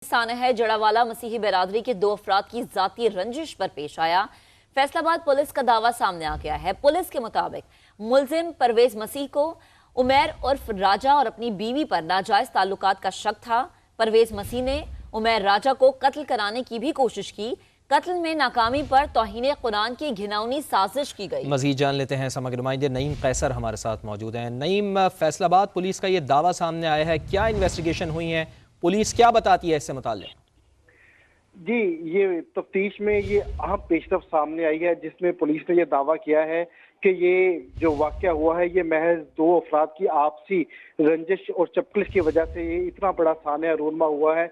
सानह जड़ावाला मसीही बिरादरी के 2 अफराद की जाती रंजिश पर पेश आया। फैसलाबाद पुलिस का दावा सामने आ गया है। पुलिस के मुताबिक मुलजिम परवेज मसीह को उमैर उर्फ राजा और अपनी बीवी पर नाजायज ताल्लुकात का शक था। परवेज मसीह ने उमैर राजा को कत्ल कराने की भी कोशिश की। कत्ल में नाकामी पर तौहीन कुरान की घिनौनी साजिश की गई। मजीद जान लेते हैं। समग्र नुमाइंदे नईम कैसर हमारे साथ मौजूद हैं। नईम, फैसलाबाद पुलिस का ये दावा सामने आया है, क्या इन्वेस्टिगेशन हुई है, पुलिस क्या बताती है इससे मुताल्लिक? जी, ये तफ्तीश में ये अहम पेशरफ सामने आई है जिसमें पुलिस ने यह दावा किया है कि ये जो वाक़या हुआ है ये महज 2 अफराद की आपसी रंजिश और चपकलिश की वजह से ये इतना बड़ा सानिया रूनमा हुआ है।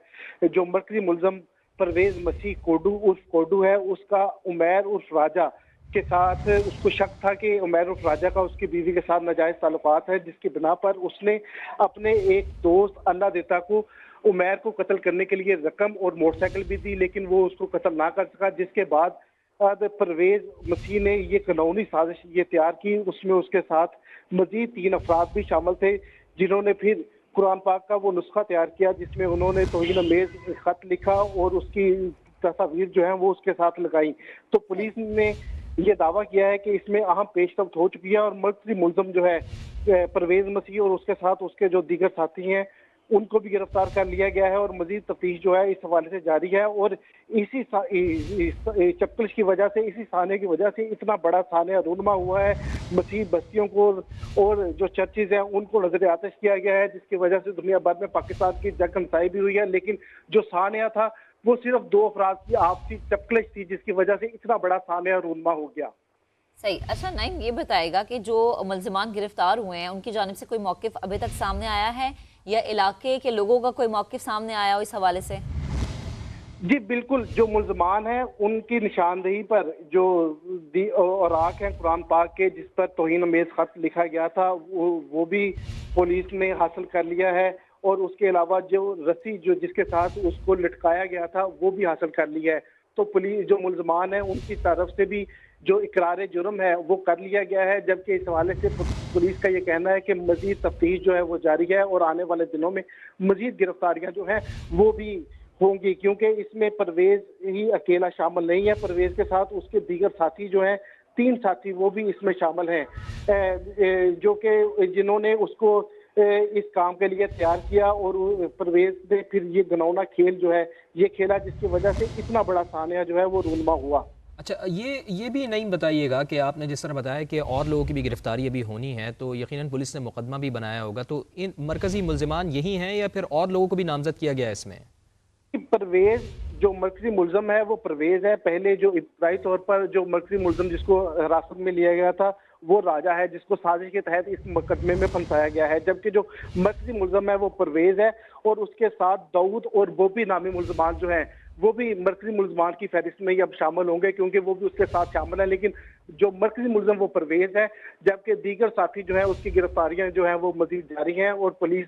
जो मरकजी मुलज़म परवेज मसीह कोडू है, उसका उमैर उर्फ राजा के साथ उसको शक था कि उमैर उर्फ राजा का उसकी बीवी के साथ नाजायज ताल्लुकात है, जिसकी बिना पर उसने अपने एक दोस्त अन्ना देता को उमैर को कत्ल करने के लिए रकम और मोटरसाइकिल भी दी, लेकिन वो उसको कत्ल ना कर सका। जिसके बाद परवेज मसीह ने ये कानूनी साजिश ये तैयार की। उसमें उसके साथ मजीद 3 अफराद भी शामिल थे, जिन्होंने फिर कुरान पाक का वो नुस्खा तैयार किया जिसमें उन्होंने तौहीन अमेज़ खत लिखा और उसकी तस्वीर जो है वो उसके साथ लगाई। तो पुलिस ने ये दावा किया है कि इसमें अहम पेशरफ्त हो चुकी है और मरकजी मुलज़म जो है परवेज मसीह और उसके साथ उसके जो दीगर साथी हैं उनको भी गिरफ्तार कर लिया गया है और मजीद तफ्तीश जो है इस हवाले से जारी है। और इसी चप्पलिश की वजह से, इसी साने की वजह से इतना बड़ा सानिया रूनमा हुआ है। मसीह बस्तियों को और जो चर्चेज हैं उनको नजर आतिश किया गया है, जिसकी वजह से दुनिया भर में पाकिस्तान की जग हंसाई भी हुई है। लेकिन जो सानिया था वो सिर्फ 2 अफराद की आपसी चप्पलिश थी, जिसकी वजह से इतना बड़ा सानिया रूनमा हो गया। सही। अच्छा नाइम, ये बताएगा कि जो मुल्जिमान गिरफ्तार हुए हैं उनकी जानिब से कोई मौकिफ अभी तक सामने आया है या इलाके के लोगों का कोई मौकिफ सामने आया हो इस हवाले से? जी बिल्कुल, जो मुल्जमान हैं उनकी निशानदेही पर जो औराक हैं कुरान पाक के जिस पर तौहीन अमेज़ खत लिखा गया था वो भी पुलिस ने हासिल कर लिया है और उसके अलावा जो रस्सी जो जिसके साथ उसको लटकाया गया था वो भी हासिल कर लिया है। तो पुलिस जो मुल्जमान हैं उनकी तरफ से भी जो इकरार जुर्म है वो कर लिया गया है, जबकि इस हवाले से पुलिस का ये कहना है कि मजीद तफ्तीश जो है वो जारी है और आने वाले दिनों में मजीद गिरफ्तारियां जो हैं वो भी होंगी, क्योंकि इसमें परवेज ही अकेला शामिल नहीं है। परवेज के साथ उसके दीगर साथी जो हैं 3 साथी वो भी इसमें शामिल हैं, जो कि जिन्होंने उसको इस काम के लिए तैयार किया और परवेज ने फिर ये घिनौना खेल जो है ये खेला, जिसकी वजह से इतना बड़ा सानिया जो है वो रूनमा हुआ। अच्छा, ये भी नहीं बताइएगा कि आपने जिस तरह बताया कि और लोगों की भी गिरफ्तारी अभी होनी है, तो यकीनन पुलिस ने मुकदमा भी बनाया होगा, तो इन मरकजी मुल्जिमान यही हैं या फिर और लोगों को भी नामजद किया गया है इसमें? परवेज जो मरकजी मुलजम है वो परवेज है। पहले जो इब्तदाई तौर पर जो मरकजी मुलजम जिसको हिरासत में लिया गया था वो राजा है, जिसको साजिश के तहत इस मुकदमे में फंसाया गया है, जबकि जो मरकजी मुलजम है वो परवेज है और उसके साथ दाऊद और बोबी नामी मुलजमान जो हैं वो भी मरकजी मुलजमान की फहरिस्त में ही अब शामिल होंगे, क्योंकि वो भी उसके साथ शामिल है। लेकिन जो मरकजी मुलजम वो परवेज है, जबकि दीगर साथी जो है उसकी गिरफ्तारियां जो है वो मजीद जारी हैं और पुलिस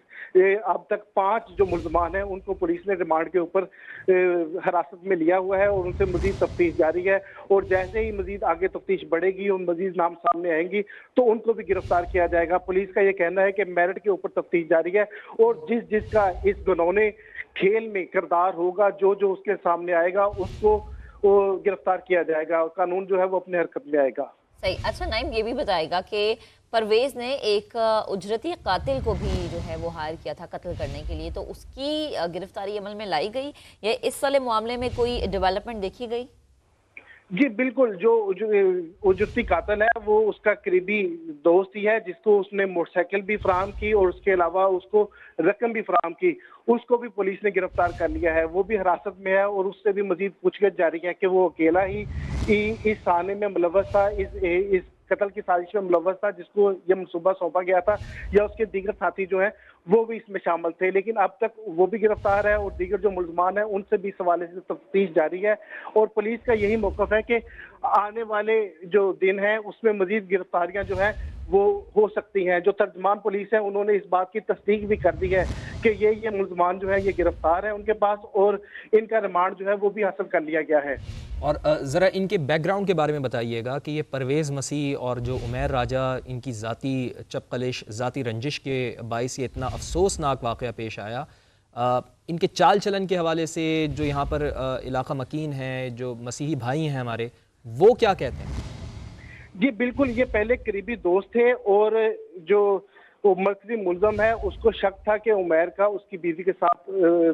अब तक 5 जो मुलजमान हैं उनको पुलिस ने रिमांड के ऊपर हिरासत में लिया हुआ है और उनसे मजीद तफ्तीश जारी है। और जैसे ही मजीद आगे तफ्तीश बढ़ेगी और मजीद नाम सामने आएंगी तो उनको भी गिरफ्तार किया जाएगा। पुलिस का ये कहना है कि मेरिट के ऊपर तफ्तीश जारी है और जिसका इस घिनौने खेल में किरदार होगा, जो जो उसके सामने आएगा उसको गिरफ्तार किया जाएगा और कानून जो है वो अपने हरकत में आएगा। सही। अच्छा नाइम, ये भी बताएगा कि परवेज ने एक उजरती कातिल को भी जो है वो हायर किया था कत्ल करने के लिए, तो उसकी गिरफ्तारी अमल में लाई गई या इस वाले मामले में कोई डेवलपमेंट देखी गई? जी बिल्कुल, जो उजरती कातिल है वो उसका करीबी दोस्त ही है, जिसको उसने मोटरसाइकिल भी फराहम की और उसके अलावा उसको रकम भी फराहम की। उसको भी पुलिस ने गिरफ्तार कर लिया है, वो भी हिरासत में है और उससे भी मजीद पूछताछ जारी है कि वो अकेला ही इस साने में मुलव्वस था, इस कत्ल की साजिश में मुलव्वस था जिसको ये मनसूबा सौंपा गया था, या उसके दीगर साथी जो हैं वो भी इसमें शामिल थे। लेकिन अब तक वो भी गिरफ्तार है और दीगर जो मुल्जमान हैं उनसे भी इस हवाले से तफ्तीश जारी है और पुलिस का यही मौक़िफ़ है कि आने वाले जो दिन हैं उसमें मजीद गिरफ्तारियां जो हैं वो हो सकती हैं। जो तर्जमान पुलिस है उन्होंने इस बात की तस्दीक भी कर दी है कि ये मुल्जमान जो है ये गिरफ्तार है उनके पास और इनका रिमांड जो है वो भी हासिल कर लिया गया है। और ज़रा इनके बैकग्राउंड के बारे में बताइएगा कि ये परवेज़ मसीह और जो उमैर राजा, इनकी ज़ाती चपकलिश, ज़ाती रंजिश के बाइस ये इतना अफसोसनाक वाक़या पेश आया। इनके चाल चलन के हवाले से जो यहाँ पर इलाका मकीन है, जो मसीही भाई हैं हमारे, वो क्या कहते हैं? जी बिल्कुल, ये पहले करीबी दोस्त थे और जो वो मरकजी मुलजम है उसको शक था कि उमैर का उसकी बीवी के साथ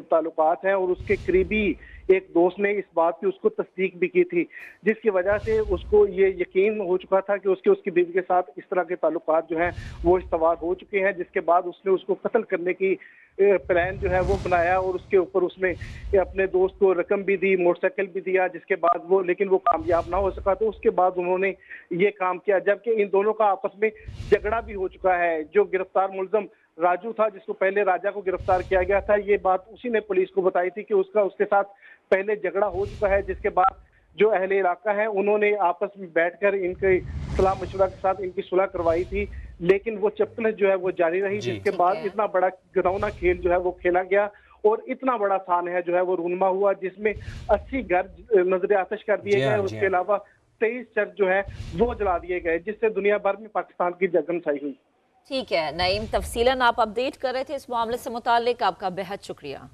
ताल्लुकात हैं और उसके करीबी एक दोस्त ने इस बात की उसको तस्दीक भी की थी, जिसकी वजह से उसको ये यकीन हो चुका था कि उसकी बीवी के साथ इस तरह के ताल्लुकात जो हैं वो इस्तवार हो चुके हैं, जिसके बाद उसने उसको कत्ल करने की प्लान जो है वो बनाया और उसके ऊपर उसने अपने दोस्त को रकम भी दी, मोटरसाइकिल भी दिया, जिसके बाद वो लेकिन वो कामयाब ना हो सका, तो उसके बाद उन्होंने ये काम किया, जबकि इन दोनों का आपस में झगड़ा भी हो चुका है। जो गिरफ्तार मुलजम राजू था, जिसको पहले राजा को गिरफ्तार किया गया था, ये बात उसी ने पुलिस को बताई थी कि उसके साथ पहले झगड़ा हो चुका है, जिसके बाद जो अहले इलाका है उन्होंने आपस में बैठकर इनके सलाह मशवरा के साथ इनकी सुलह करवाई थी, लेकिन वो चप्पल जो है वो जारी रही, जिसके बाद इतना बड़ा घिनौना खेल जो है वो खेला गया और इतना बड़ा सानहा जो है वो रूनमा हुआ, जिसमें 80 घर नजर आतिश कर दिए गए। उसके अलावा 23 चर्च जो है वो जला दिए गए, जिससे दुनिया भर में पाकिस्तान की जगन छाई हुई। ठीक है नईम, तफसीलन आप अपडेट कर रहे थे इस मामले से मुतालिक, आपका बेहद शुक्रिया।